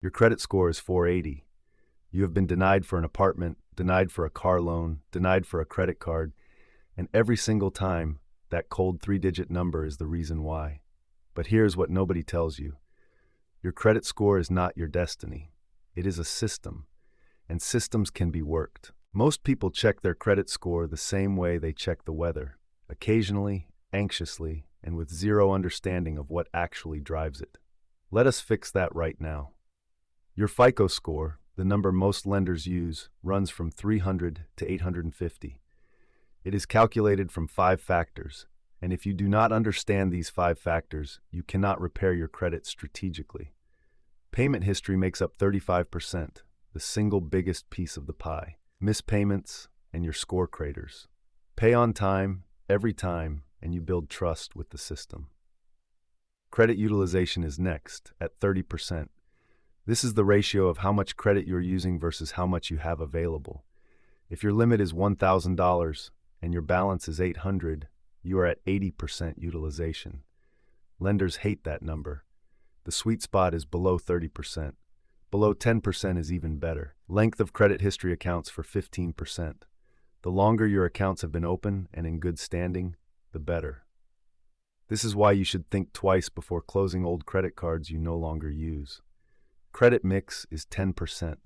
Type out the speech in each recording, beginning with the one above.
Your credit score is 480. You have been denied for an apartment, denied for a car loan, denied for a credit card, and every single time, that cold three-digit number is the reason why. But here's what nobody tells you. Your credit score is not your destiny. It is a system, and systems can be worked. Most people check their credit score the same way they check the weather, occasionally, anxiously, and with zero understanding of what actually drives it. Let us fix that right now. Your FICO score, the number most lenders use, runs from 300 to 850. It is calculated from 5 factors, and if you do not understand these 5 factors, you cannot repair your credit strategically. Payment history makes up 35%, the single biggest piece of the pie. Missed payments, and your score craters. Pay on time, every time, and you build trust with the system. Credit utilization is next, at 30%. This is the ratio of how much credit you're using versus how much you have available. If your limit is $1,000 and your balance is $800, you are at 80% utilization. Lenders hate that number. The sweet spot is below 30%. Below 10% is even better. Length of credit history accounts for 15%. The longer your accounts have been open and in good standing, the better. This is why you should think twice before closing old credit cards you no longer use. Credit mix is 10%.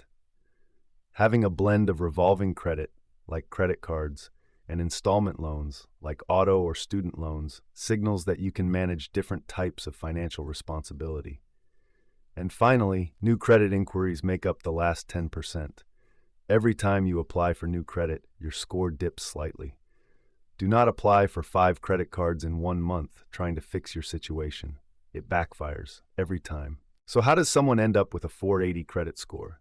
Having a blend of revolving credit, like credit cards, and installment loans, like auto or student loans, signals that you can manage different types of financial responsibility. And finally, new credit inquiries make up the last 10%. Every time you apply for new credit, your score dips slightly. Do not apply for 5 credit cards in 1 month trying to fix your situation. It backfires every time. So how does someone end up with a 480 credit score?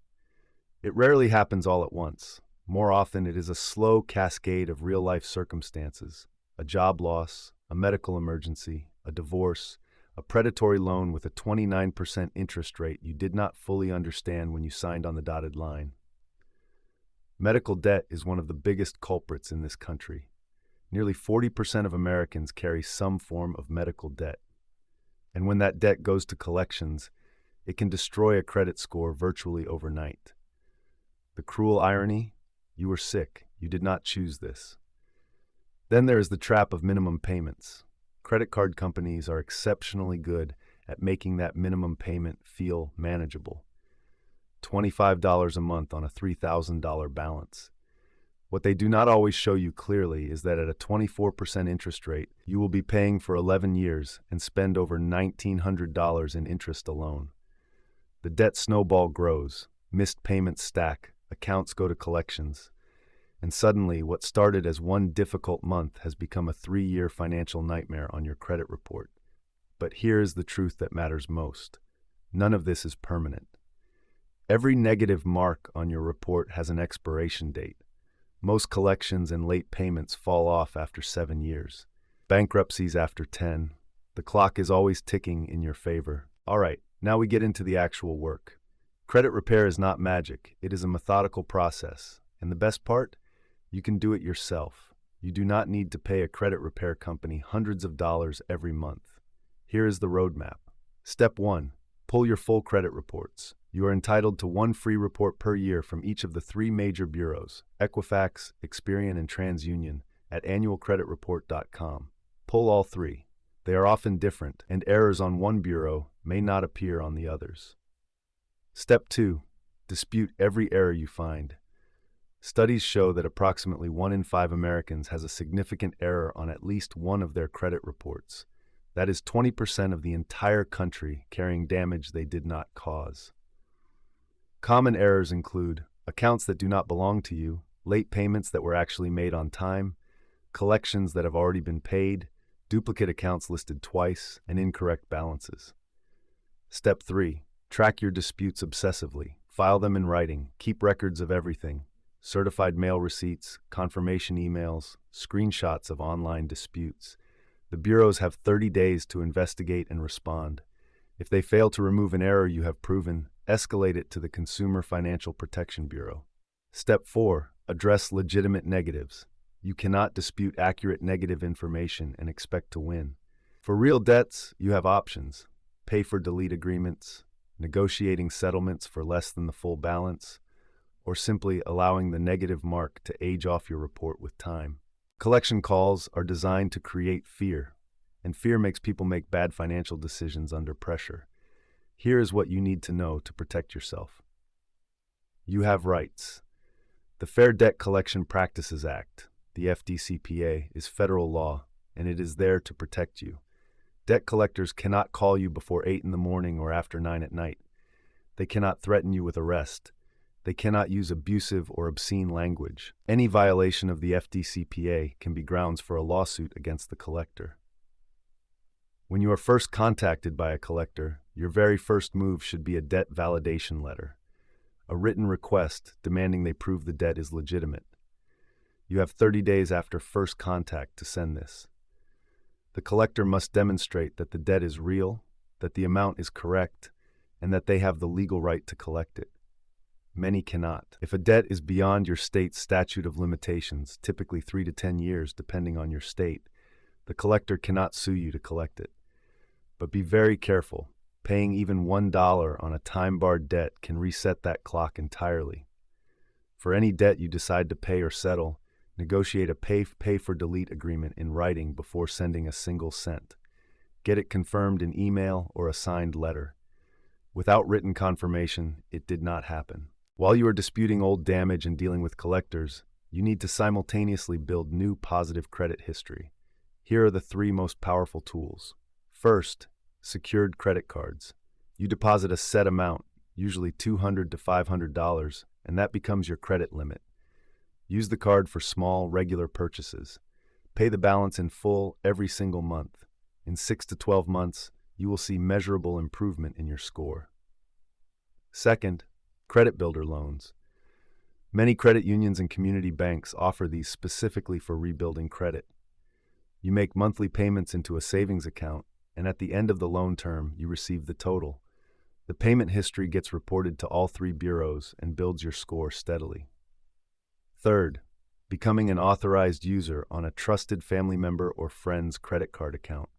It rarely happens all at once. More often, it is a slow cascade of real-life circumstances: a job loss, a medical emergency, a divorce, a predatory loan with a 29% interest rate you did not fully understand when you signed on the dotted line. Medical debt is one of the biggest culprits in this country. Nearly 40% of Americans carry some form of medical debt. And when that debt goes to collections, it can destroy a credit score virtually overnight. The cruel irony? You were sick. You did not choose this. Then there is the trap of minimum payments. Credit card companies are exceptionally good at making that minimum payment feel manageable. $25 a month on a $3,000 balance. What they do not always show you clearly is that at a 24% interest rate, you will be paying for 11 years and spend over $1,900 in interest alone. The debt snowball grows, missed payments stack, accounts go to collections, and suddenly what started as one difficult month has become a 3-year financial nightmare on your credit report. But here is the truth that matters most. None of this is permanent. Every negative mark on your report has an expiration date. Most collections and late payments fall off after 7 years. Bankruptcies after 10. The clock is always ticking in your favor. All right, now we get into the actual work. Credit repair is not magic. It is a methodical process. And the best part? You can do it yourself. You do not need to pay a credit repair company hundreds of dollars every month. Here is the roadmap. Step 1. Pull your full credit reports. You are entitled to 1 free report per year from each of the 3 major bureaus, Equifax, Experian, and TransUnion, at annualcreditreport.com. Pull all 3. They are often different, and errors on one bureau may not appear on the others. Step 2. Dispute every error you find. Studies show that approximately 1 in 5 Americans has a significant error on at least one of their credit reports. That is 20% of the entire country carrying damage they did not cause. Common errors include accounts that do not belong to you, late payments that were actually made on time, collections that have already been paid, duplicate accounts listed twice, and incorrect balances. Step 3. Track your disputes obsessively. File them in writing. Keep records of everything. Certified mail receipts, confirmation emails, screenshots of online disputes. The bureaus have 30 days to investigate and respond. If they fail to remove an error you have proven, escalate it to the Consumer Financial Protection Bureau. Step 4. Address legitimate negatives. You cannot dispute accurate negative information and expect to win. For real debts, you have options. Pay for delete agreements, negotiating settlements for less than the full balance, or simply allowing the negative mark to age off your report with time. Collection calls are designed to create fear, and fear makes people make bad financial decisions under pressure. Here is what you need to know to protect yourself. You have rights. The Fair Debt Collection Practices Act, the FDCPA, is federal law, and it is there to protect you. Debt collectors cannot call you before 8 in the morning or after 9 at night. They cannot threaten you with arrest. They cannot use abusive or obscene language. Any violation of the FDCPA can be grounds for a lawsuit against the collector. When you are first contacted by a collector, your very first move should be a debt validation letter, a written request demanding they prove the debt is legitimate. You have 30 days after first contact to send this. The collector must demonstrate that the debt is real, that the amount is correct, and that they have the legal right to collect it. Many cannot. If a debt is beyond your state's statute of limitations, typically 3 to 10 years depending on your state, the collector cannot sue you to collect it. But be very careful. Paying even $1 on a time-barred debt can reset that clock entirely. For any debt you decide to pay or settle, negotiate a pay-for-delete agreement in writing before sending a single cent. Get it confirmed in email or a signed letter. Without written confirmation, it did not happen. While you are disputing old damage and dealing with collectors, you need to simultaneously build new positive credit history. Here are the 3 most powerful tools. First, secured credit cards. You deposit a set amount, usually $200 to $500, and that becomes your credit limit. Use the card for small, regular purchases. Pay the balance in full every single month. In 6 to 12 months, you will see measurable improvement in your score. Second, credit builder loans. Many credit unions and community banks offer these specifically for rebuilding credit. You make monthly payments into a savings account, and at the end of the loan term, you receive the total. The payment history gets reported to all 3 bureaus and builds your score steadily. Third, becoming an authorized user on a trusted family member or friend's credit card account.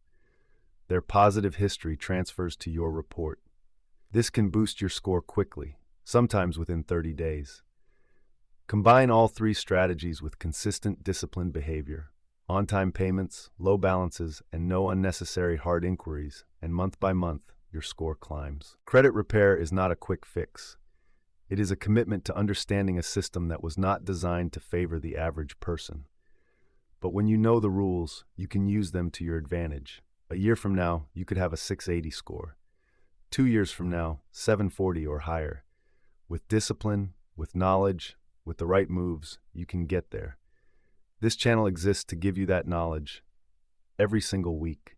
Their positive history transfers to your report. This can boost your score quickly, sometimes within 30 days. Combine all 3 strategies with consistent, disciplined behavior. On-time payments, low balances, and no unnecessary hard inquiries, and month by month, your score climbs. Credit repair is not a quick fix. It is a commitment to understanding a system that was not designed to favor the average person. But when you know the rules, you can use them to your advantage. A year from now, you could have a 680 score. 2 years from now, 740 or higher. With discipline, with knowledge, with the right moves, you can get there. This channel exists to give you that knowledge every single week.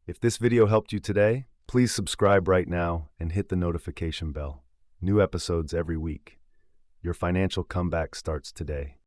If this video helped you today, please subscribe right now and hit the notification bell. New episodes every week. Your financial comeback starts today.